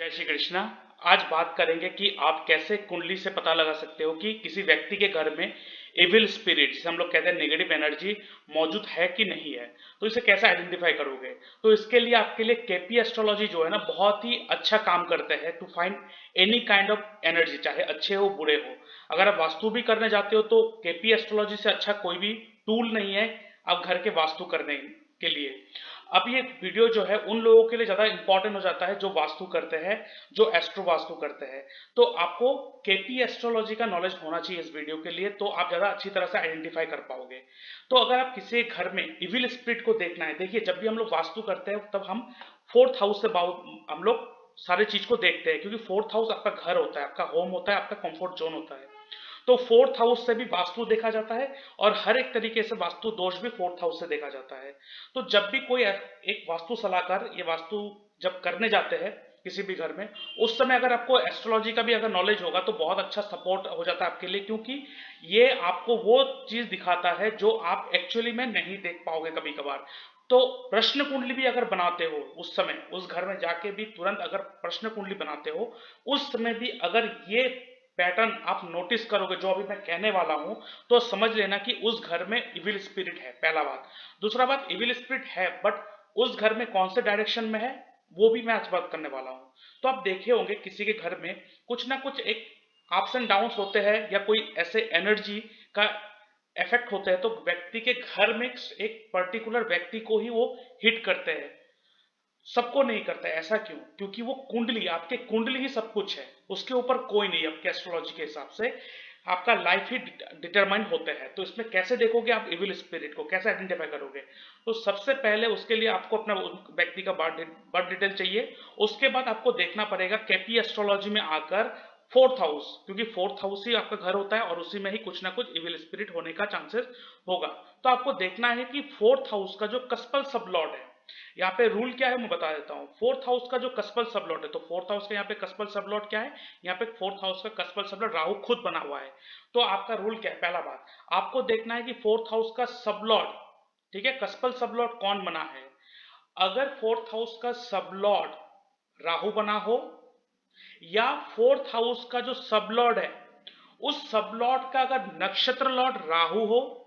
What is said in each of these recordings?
जय श्री कृष्णा। आज बात करेंगे कि आप कैसे कुंडली से पता लगा सकते हो कि किसी व्यक्ति के घर में इविल स्पिरिट, जिसे हम लोग कहते हैं नेगेटिव एनर्जी, मौजूद है कि नहीं है। तो इसे कैसे आइडेंटिफाई करोगे? तो इसके लिए आपके लिए केपी एस्ट्रोलॉजी जो है ना, बहुत ही अच्छा काम करते हैं to find any kind of energy, चाहे अच्छे हो बुरे हो। अगर आप वास्तु भी करने जाते हो तो केपी एस्ट्रोलॉजी से अच्छा कोई भी टूल नहीं है आप घर के वास्तु करने के लिए। अब ये वीडियो जो है उन लोगों के लिए ज़्यादा इंपॉर्टेंट हो जाता है जो वास्तु करते हैं, जो एस्ट्रो वास्तु करते हैं। तो आपको केपी एस्ट्रोलॉजी का नॉलेज होना चाहिए इस वीडियो के लिए, तो आप ज़्यादा अच्छी तरह से आइडेंटिफाई कर पाओगे। तो अगर आप किसी घर में इविल स्पिरिट को देखना है, देखिए जब भी हम लोग वास्तु करते हैं तब हम फोर्थ हाउस से हम लोग सारे चीज को देखते हैं, क्योंकि फोर्थ हाउस आपका घर होता है, आपका होम होता है, आपका कंफर्ट जोन होता है। तो फोर्थ हाउस से भी वास्तु देखा जाता है और हर एक तरीके से वास्तु दोष भी फोर्थ हाउस से देखा जाता है। तो जब भी कोई एक वास्तु सलाहकार ये वास्तु जब करने जाते हैं किसी भी घर में, उस समय अगर आपको एस्ट्रोलॉजी का भी अगर नॉलेज होगा तो बहुत अच्छा सपोर्ट हो जाता है आपके लिए, क्योंकि ये आपको वो चीज दिखाता है जो आप एक्चुअली में नहीं देख पाओगे कभी कभार। तो प्रश्न कुंडली भी अगर बनाते हो उस समय, उस घर में जाके भी तुरंत अगर प्रश्न कुंडली बनाते हो, उस समय भी अगर ये पैटर्न आप नोटिस करोगे जो अभी मैं कहने वाला हूं, तो समझ लेना कि उस घर में इविल स्पिरिट है, पहला बात। दूसरा बात, इविल स्पिरिट है बट उस घर में कौन से डायरेक्शन में है वो भी मैं आज बात करने वाला हूं। तो आप देखे होंगे किसी के घर में कुछ ना कुछ एक अप्स एंड डाउन्स होते हैं, या कोई ऐसे एनर्जी का इफेक्ट होता है, तो व्यक्ति के घर में एक पर्टिकुलर व्यक्ति को ही वो हिट करते हैं, सबको नहीं करता है। ऐसा क्यों? क्योंकि वो कुंडली, आपके कुंडली ही सब कुछ है, उसके ऊपर कोई नहीं। आपके एस्ट्रोलॉजी के हिसाब से आपका लाइफ ही डिटरमाइंड होता है। तो इसमें कैसे देखोगे आप इविल स्पिरिट को, कैसे आइडेंटिफाई करोगे? तो सबसे पहले उसके लिए आपको अपना व्यक्ति का बर्थ डिटेल चाहिए। उसके बाद आपको देखना पड़ेगा केपी एस्ट्रोलॉजी में आकर फोर्थ हाउस, क्योंकि फोर्थ हाउस ही आपका घर होता है और उसी में ही कुछ ना कुछ इविल स्पिरिट होने का चांसेस होगा। तो आपको देखना है कि फोर्थ हाउस का जो कस्पल सब लॉर्ड है, यहाँ पे रूल क्या है मैं बता देता हूँ। फोर्थ हाउस का जो कस्पल सबलॉट है, तो फोर्थ हाउस का यहाँ पे कस्पल सबलॉट क्या है? यहाँ पे फोर्थ हाउस का कस्पल सबलॉट राहु खुद बना हुआ है। तो आपका रूल क्या है? पहला बात, आपको देखना है कि फोर्थ हाउस का सबलॉट, ठीक है, कस्पल सबलॉट कौन बना है। अगर फोर्थ हाउस का सबलॉट राहु बना हो, या फोर्थ हाउस का जो सबलॉर्ड है उस सबलॉर्ड का अगर नक्षत्र लॉर्ड राहु हो,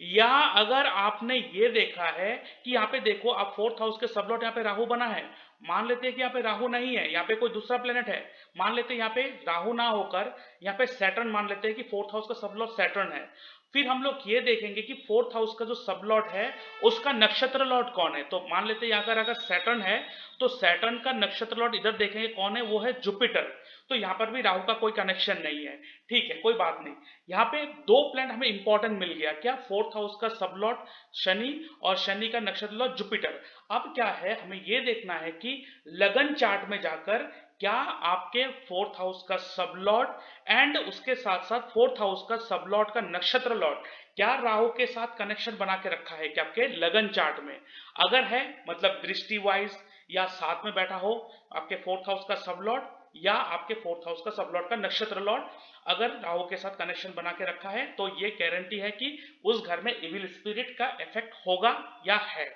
या अगर आपने ये देखा है कि यहाँ पे देखो, आप फोर्थ हाउस के सबलॉट यहाँ पे राहु बना है, मान लेते हैं कि यहाँ पे राहु नहीं है, यहाँ पे कोई दूसरा प्लेनेट है, मान लेते हैं यहाँ पे राहु ना होकर यहाँ पे सैटर्न, मान लेते हैं कि फोर्थ हाउस का सबलॉट सैटर्न है। फिर हम लोग ये देखेंगे कि फोर्थ हाउस का जो सबलॉट है उसका नक्षत्र लॉर्ड कौन है। तो मान लेते हैं यहाँ पर अगर सैटर्न है तो सैटर्न का नक्षत्र लॉर्ड इधर देखेंगे कौन है, वो है जुपिटर। तो यहाँ पर भी राहु का कोई कनेक्शन नहीं है, ठीक है, कोई बात नहीं। यहाँ पे दो प्लैनेट हमें इंपॉर्टेंट मिल गया, क्या? फोर्थ हाउस का सबलॉर्ड शनि और शनि का नक्षत्र लॉर्ड जुपिटर। अब क्या है, हमें यह देखना है कि लगन चार्ट में जाकर क्या आपके फोर्थ हाउस का सबलॉर्ड एंड उसके साथ साथ फोर्थ हाउस का सबलॉर्ड का नक्षत्र लॉर्ड क्या राहु के साथ कनेक्शन बना के रखा है क्या आपके लगन चार्ट में। अगर है, मतलब दृष्टि वाइज या साथ में बैठा हो आपके फोर्थ हाउस का सबलॉर्ड या आपके फोर्थ हाउस का सबलॉर्ड का नक्षत्र लॉर्ड, अगर राहु के साथ कनेक्शन बना के रखा है, तो ये गारंटी है कि उस घर में इविल स्पिरिट का इफेक्ट होगा या है,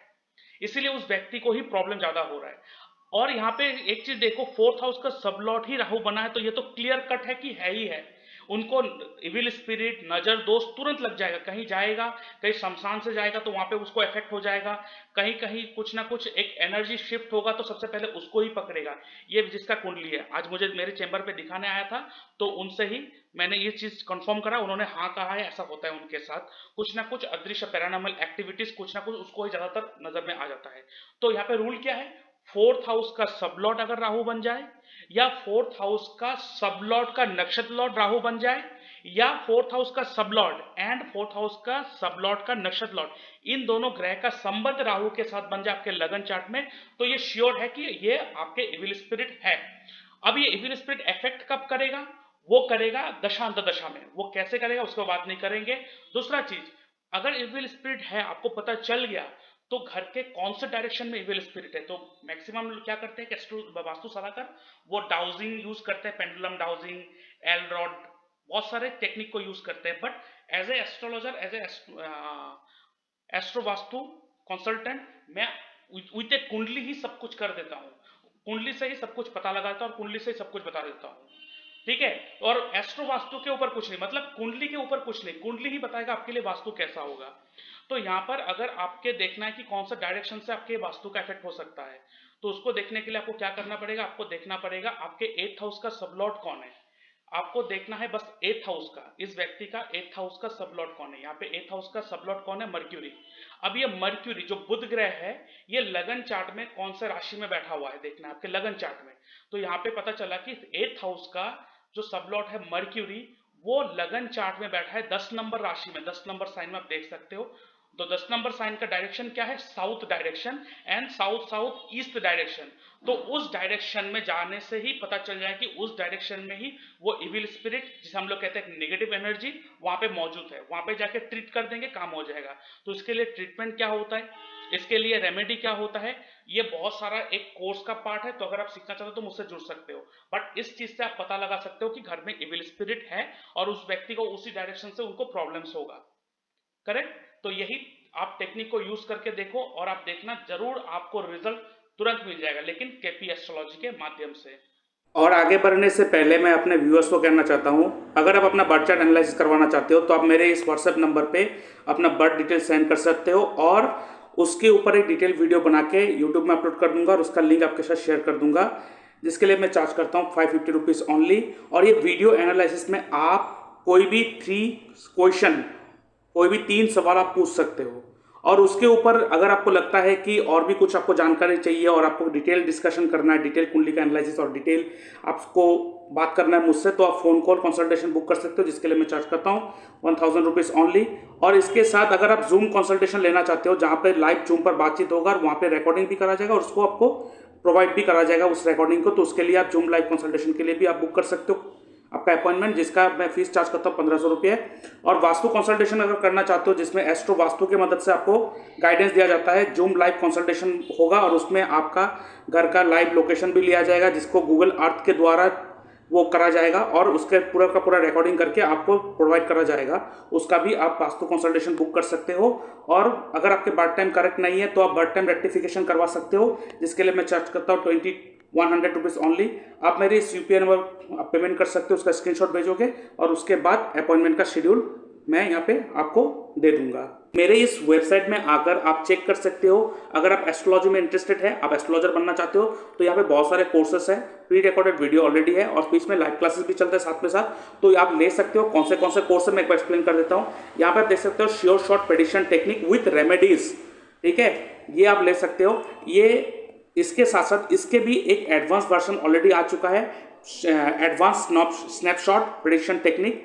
इसीलिए उस व्यक्ति को ही प्रॉब्लम ज्यादा हो रहा है। और यहाँ पे एक चीज देखो, फोर्थ हाउस का सबलॉट ही राहु बना है, तो ये तो क्लियर कट है कि है ही है। उनको इविल स्पिरिट, नजर दोष तुरंत लग जाएगा। कहीं जाएगा, कहीं शमशान से जाएगा तो वहां पे उसको इफेक्ट हो जाएगा, कहीं कहीं कुछ ना कुछ एक एनर्जी शिफ्ट होगा तो सबसे पहले उसको ही पकड़ेगा। ये जिसका कुंडली है, आज मुझे मेरे चेंबर पे दिखाने आया था, तो उनसे ही मैंने ये चीज कंफर्म करा, उन्होंने हाँ कहा है, ऐसा होता है उनके साथ। कुछ ना कुछ अदृश्य पैरानॉर्मल एक्टिविटीज, कुछ ना कुछ उसको ही ज्यादातर नजर में आ जाता है। तो यहाँ पे रूल क्या है, फोर्थ हाउस का सबलॉट अगर राहु बन जाए, या फोर्थ हाउस का सबलॉट का नक्षत्र लॉर्ड राहु बन जाए, या फोर्थ हाउस का सबलॉर्ड एंड फोर्थ हाउस का सबलॉर्ड का नक्षत्र लॉर्ड, इन दोनों ग्रह का संबंध राहु के साथ बन जाए आपके लगन चार्ट में, तो ये श्योर है कि ये आपके इविल स्पिरिट है। अब ये इविल स्पिरिट इफेक्ट कब करेगा? वो करेगा दशांत दशा में। वो कैसे करेगा उसको बात नहीं करेंगे। दूसरा चीज, अगर इविल स्पिरिट है आपको पता चल गया, तो घर के कौन से डायरेक्शन में इविल स्पिरिट है, तो मैक्सिमम लोग क्या करते हैं कि वास्तु सलाहकार वो डाउजिंग यूज करते हैं, पेंडुलम डाउजिंग, एल रॉड, बहुत सारे टेक्निक को यूज करते हैं। But as a astrologer, as a astro vastu consultant, मैं विद ए कुंडली ही सब कुछ कर देता हूँ। कुंडली से ही सब कुछ पता लगाता हूँ और कुंडली से ही सब कुछ बता देता हूँ, ठीक है। और एस्ट्रो वास्तु के ऊपर कुछ नहीं, मतलब कुंडली के ऊपर कुछ नहीं, कुंडली ही बताएगा आपके लिए वास्तु कैसा होगा। तो यहाँ पर अगर आपके देखना है कि कौन सा डायरेक्शन से आपके वास्तु का इफेक्ट हो सकता है, तो उसको देखने के लिए आपको क्या करना पड़ेगा, आपको देखना पड़ेगा आपके 8th हाउस का सबलॉर्ड कौन है। आपको देखना है बस 8th हाउस का, इस व्यक्ति का 8th हाउस का सबलॉर्ड कौन है। यहाँ पे 8th हाउस का सबलॉर्ड कौन है, मर्क्यूरी। अब ये मर्क्यूरी जो बुध ग्रह है, ये लगन चार्ट में कौन से राशि में बैठा हुआ है देखना है आपके लगन चार्ट में। तो यहाँ पे पता चला कि 8th हाउस का जो सबलॉर्ड है मर्क्यूरी, वो लगन चार्ट में बैठा है 10 नंबर राशि में, 10 नंबर साइन में आप देख सकते हो। तो 10 नंबर साइन का डायरेक्शन क्या है, south direction and south south east direction. तो उस डायरेक्शन में जाने से ही पता चल जाए कि उस डायरेक्शन में ही वो इविल स्पिरिट, जिसे हम लोग कहते हैं नेगेटिव एनर्जी, वहां पे मौजूद है। वहां पे जाके ट्रीट कर देंगे, काम हो जाएगा। तो इसके लिए ट्रीटमेंट क्या होता है, इसके लिए रेमेडी क्या होता है, ये बहुत सारा एक कोर्स का पार्ट है। तो अगर आप सीखना चाहते हो तो मुझसे जुड़ सकते हो। बट इस चीज से आप पता लगा सकते हो कि घर में इविल स्पिरिट है और उस व्यक्ति को उसी डायरेक्शन से उनको प्रॉब्लम्स होगा, करेक्ट। तो यही आप टेक्निक को यूज करके देखो और आप देखना जरूर आपको रिजल्ट तुरंत मिल जाएगा, लेकिन केपी एस्ट्रोलॉजी के माध्यम से। और आगे बढ़ने से पहले मैं अपने व्यूअर्स को कहना चाहता हूं, अगर आप अपना बर्थ चार्ट एनालिसिस करवाना चाहते हो तो आप मेरे इस व्हाट्सएप नंबर पे अपना बर्थ डिटेल सेंड कर सकते हो और उसके ऊपर एक डिटेल वीडियो बना के यूट्यूब में अपलोड कर दूंगा और उसका लिंक आपके साथ शेयर कर दूंगा, जिसके लिए मैं चार्ज करता हूँ 550 रुपीज़ ओनली। और ये वीडियो एनालिसिस में आप कोई भी 3 क्वेश्चन, कोई भी 3 सवाल आप पूछ सकते हो और उसके ऊपर अगर आपको लगता है कि और भी कुछ आपको जानकारी चाहिए और आपको डिटेल डिस्कशन करना है, डिटेल कुंडली का एनालिसिस और डिटेल आपको बात करना है मुझसे, तो आप फोन कॉल कंसल्टेशन बुक कर सकते हो, जिसके लिए मैं चार्ज करता हूँ 1000 रुपीज़ ओनली। और इसके साथ अगर आप जूम कंसल्टेशन लेना चाहते हो, जहाँ पे लाइव जूम पर बातचीत होगा और वहाँ पे रिकॉर्डिंग भी करा जाएगा और उसको आपको प्रोवाइड भी करा जाएगा उस रिकॉर्डिंग को, तो उसके लिए आप जूम लाइव कंसल्टेशन के लिए भी आप बुक कर सकते हो आपका अपॉइंटमेंट, जिसका मैं फीस चार्ज करता हूँ 1500 रुपये। और वास्तु कंसल्टेशन अगर करना चाहते हो, जिसमें एस्ट्रो वास्तु की मदद से आपको गाइडेंस दिया जाता है, जूम लाइव कंसल्टेशन होगा और उसमें आपका घर का लाइव लोकेशन भी लिया जाएगा, जिसको गूगल अर्थ के द्वारा वो करा जाएगा और उसके पूरा का पूरा रिकॉर्डिंग करके आपको प्रोवाइड करा जाएगा। उसका भी आप वास्तु कंसल्टेशन बुक कर सकते हो। और अगर आपके बर्थ टाइम करेक्ट नहीं है तो आप बर्थ टाइम रेक्टिफिकेशन करवा सकते हो, जिसके लिए मैं चार्ज करता हूँ 100 रुपीज़ ओनली। आप मेरे इस यूपीआई नंबर पेमेंट कर सकते हो, उसका स्क्रीनशॉट भेजोगे और उसके बाद अपॉइंटमेंट का शेड्यूल मैं यहाँ पे आपको दे दूंगा। मेरे इस वेबसाइट में आकर आप चेक कर सकते हो। अगर आप एस्ट्रोलॉजी में इंटरेस्टेड है, आप एस्ट्रोलॉजर बनना चाहते हो, तो यहाँ पे बहुत सारे कोर्सेस हैं, प्री रिकॉर्डेड वीडियो ऑलरेडी है और बीच में लाइव क्लासेस भी चलते हैं साथ में साथ, तो आप ले सकते हो। कौन से कोर्स है मैं एक बार एक्सप्लेन कर देता हूँ। यहाँ पे आप देख सकते हो sure short prediction technique with remedies, ठीक है, ये आप ले सकते हो। ये इसके साथ साथ इसके भी एक एडवांस वर्जन ऑलरेडी आ चुका है, एडवांस स्नैपशॉट प्रेडिक्शन टेक्निक,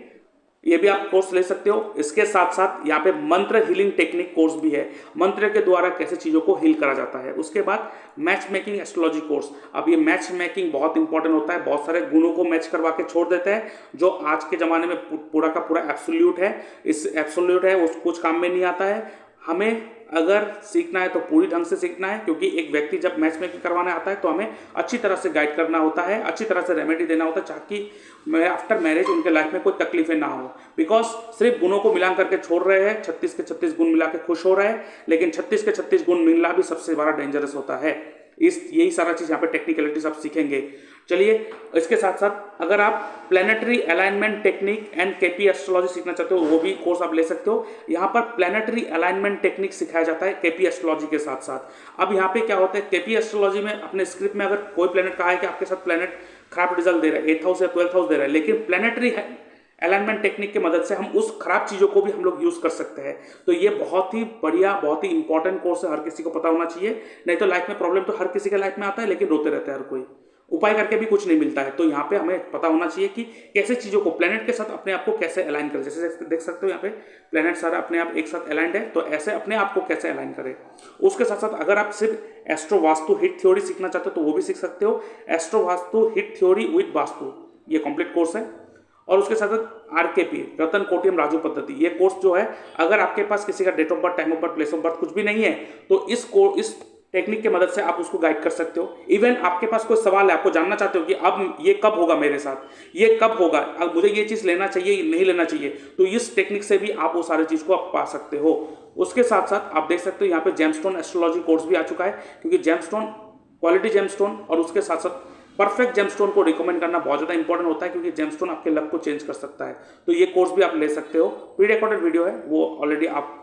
ये भी आप कोर्स ले सकते हो। इसके साथ साथ यहाँ पे मंत्र हीलिंग टेक्निक कोर्स भी है, मंत्र के द्वारा कैसे चीज़ों को हील करा जाता है। उसके बाद मैच मेकिंग एस्ट्रोलॉजी कोर्स। अब ये मैच मेकिंग बहुत इंपॉर्टेंट होता है, बहुत सारे गुणों को मैच करवा के छोड़ देते हैं, जो आज के ज़माने में पूरा का पूरा एब्सोल्यूट है। इस एब्सोल्यूट है वो कुछ काम में नहीं आता है। हमें अगर सीखना है तो पूरी ढंग से सीखना है, क्योंकि एक व्यक्ति जब मैच मेकिंग करवाने आता है तो हमें अच्छी तरह से गाइड करना होता है, अच्छी तरह से रेमेडी देना होता है, ताकि आफ्टर मैरिज उनके लाइफ में कोई तकलीफें ना हो। बिकॉज सिर्फ गुणों को मिला करके छोड़ रहे हैं, 36 के 36 गुण मिला के खुश हो रहे हैं, लेकिन 36 के 36 गुण मिलना भी सबसे बड़ा डेंजरस होता है। यही सारा चीज़ यहाँ पे टेक्निकलिटीज आप सीखेंगे। चलिए, इसके साथ साथ अगर आप planetary alignment technique and KP astrology सीखना चाहते हो, वो भी कोर्स आप ले सकते हो। यहाँ पर प्लैनेटरी अलाइनमेंट टेक्निक सिखाया जाता है केपी एस्ट्रोलॉजी के साथ साथ। अब यहाँ पे क्या होता है, केपी एस्ट्रोलॉजी में अपने स्क्रिप्ट में अगर कोई प्लैनेट कहा है कि आपके साथ प्लैनेट खराब रिजल्ट दे रहा है, 8th हाउस या 12th हाउस दे रहा है, लेकिन प्लैनेटरी अलाइनमेंट टेक्निक की मदद से हम उस खराब चीज़ों को भी हम लोग यूज़ कर सकते हैं। तो ये बहुत ही बढ़िया, बहुत ही इंपॉर्टेंट कोर्स है, हर किसी को पता होना चाहिए। नहीं तो लाइफ में प्रॉब्लम तो हर किसी के लाइफ में आता है, लेकिन रोते रहता है हर कोई, उपाय करके भी कुछ नहीं मिलता है। तो यहाँ पे हमें पता होना चाहिए कि कैसे चीज़ों को प्लैनेट के साथ अपने आप को कैसे अलाइन करें। जैसे देख सकते हो यहाँ पे प्लैनेट सारा अपने आप एक साथ अलाइंड है, तो ऐसे अपने आप को कैसे अलाइन करें। उसके साथ साथ अगर आप सिर्फ एस्ट्रो वास्तु हिट थ्योरी सीखना चाहते हो तो वो भी सीख सकते हो, astro Vastu hit theory with vastu, ये कंप्लीट कोर्स है। और उसके साथ साथ आरकेपी, रतन कोटियम राजू पद्धति, ये कोर्स जो है, अगर आपके पास किसी का date of birth, time of birth, place of birth कुछ भी नहीं है, तो इस टेक्निक की मदद से आप उसको गाइड कर सकते हो। इवन आपके पास कोई सवाल है, आपको जानना चाहते हो कि अब ये कब होगा मेरे साथ, ये कब होगा, अब मुझे ये चीज़ लेना चाहिए नहीं लेना चाहिए, तो इस टेक्निक से भी आप वो सारी चीज़ को आप पा सकते हो। उसके साथ साथ आप देख सकते हो यहाँ पे जेमस्टोन एस्ट्रोलॉजी कोर्स भी आ चुका है, क्योंकि जेमस्टोन क्वालिटी जेमस्टोन और उसके साथ साथ परफेक्ट जेमस्टोन को रिकमेंड करना बहुत ज़्यादा इंपॉर्टेंट होता है, क्योंकि जेमस्टोन आपके लक को चेंज कर सकता है। तो ये कोर्स भी आप ले सकते हो, प्री रिकॉर्डेड वीडियो है, वो ऑलरेडी आप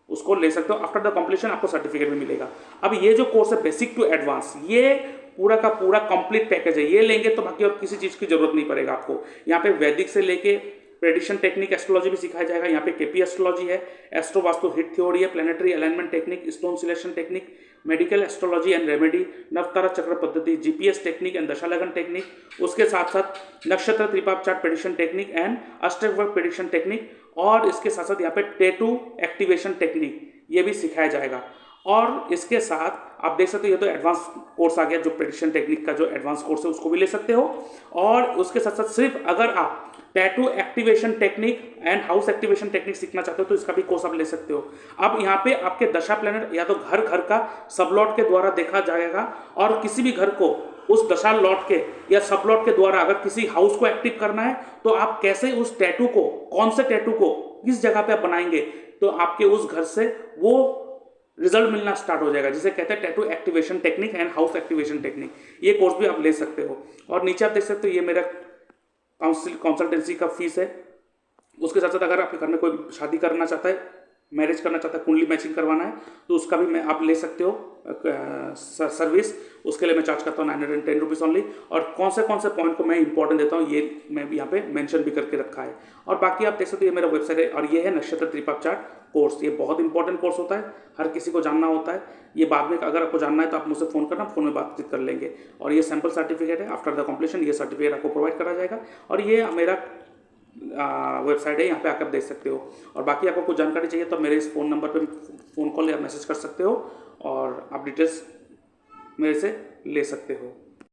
उसको ले सकते हो। आफ्टर द कंप्लीशन आपको सर्टिफिकेट भी मिलेगा। अब ये जो कोर्स है बेसिक टू एडवांस, ये पूरा का पूरा कंप्लीट पैकेज है। ये लेंगे तो बाकी और किसी चीज़ की जरूरत नहीं पड़ेगा आपको। यहाँ पे वैदिक से लेके प्रेडिक्शन टेक्निक, एस्ट्रोलॉजी भी सिखाया जाएगा। यहाँ पे केपी एस्ट्रोलॉजी है, एस्ट्रो वास्तु हिट थ्योरी है, planetary alignment technique, stone selection technique, medical astrology and remedy, Navatara Chakra Paddhati, GPS technique and Dashalagan technique, उसके साथ साथ Nakshatra Tripap chart prediction technique and Ashtavarga prediction technique, और इसके साथ साथ यहाँ पे टैटू एक्टिवेशन टेक्निक ये भी सिखाया जाएगा। और इसके साथ आप देख सकते हो ये तो एडवांस कोर्स आ गया, जो प्रेडिक्शन टेक्निक का जो एडवांस कोर्स है उसको भी ले सकते हो। और उसके साथ साथ सिर्फ अगर आप tattoo activation technique and house activation technique सीखना चाहते हो तो इसका भी कोर्स आप ले सकते हो। अब यहाँ पे आपके दशा प्लैनेट या तो घर घर का सब लॉट के द्वारा देखा जाएगा, और किसी भी घर को उस दशा लॉट के या सब लॉट के द्वारा अगर किसी हाउस को एक्टिव करना है तो आप कैसे उस टैटू को, कौन से टैटू को किस जगह पे आप बनाएंगे, तो आपके उस घर से वो रिजल्ट मिलना स्टार्ट हो जाएगा, जिसे कहते हैं tattoo activation technique and house activation technique. ये कोर्स भी आप ले सकते हो। और नीचे आप देख सकते हो ये मेरा कंसल्टेंसी का फीस है। उसके साथ साथ अगर आपके घर में कोई शादी करना चाहता है, मैरिज करना चाहता है, कुंडली मैचिंग करवाना है, तो उसका भी मैं आप ले सकते हो सर्विस। उसके लिए मैं चार्ज करता हूँ 910 रुपीज़ ओनली। और कौन से पॉइंट को मैं इंपॉर्टेंट देता हूँ ये मैं भी यहाँ पे मेंशन भी करके रखा है। और बाकी आप देख सकते हो ये मेरा वेबसाइट है, और ये है नक्षत्र त्रिपाप चार्ट कोर्स। ये बहुत इंपॉर्टेंट कोर्स होता है, हर किसी को जानना होता है। ये बाद में अगर आपको जानना है तो आप मुझसे फ़ोन करना, फ़ोन में बातचीत कर लेंगे। और ये सैम्पल सर्टिफिकेट है, आफ्टर द कंप्लीशन ये सर्टिफिकेट आपको प्रोवाइड करा जाएगा। और ये मेरा वेबसाइट है, यहाँ पे आकर देख सकते हो। और बाकी आपको कुछ जानकारी चाहिए तो मेरे इस फ़ोन नंबर पे फ़ोन कॉल या मैसेज कर सकते हो, और आप डिटेल्स मेरे से ले सकते हो।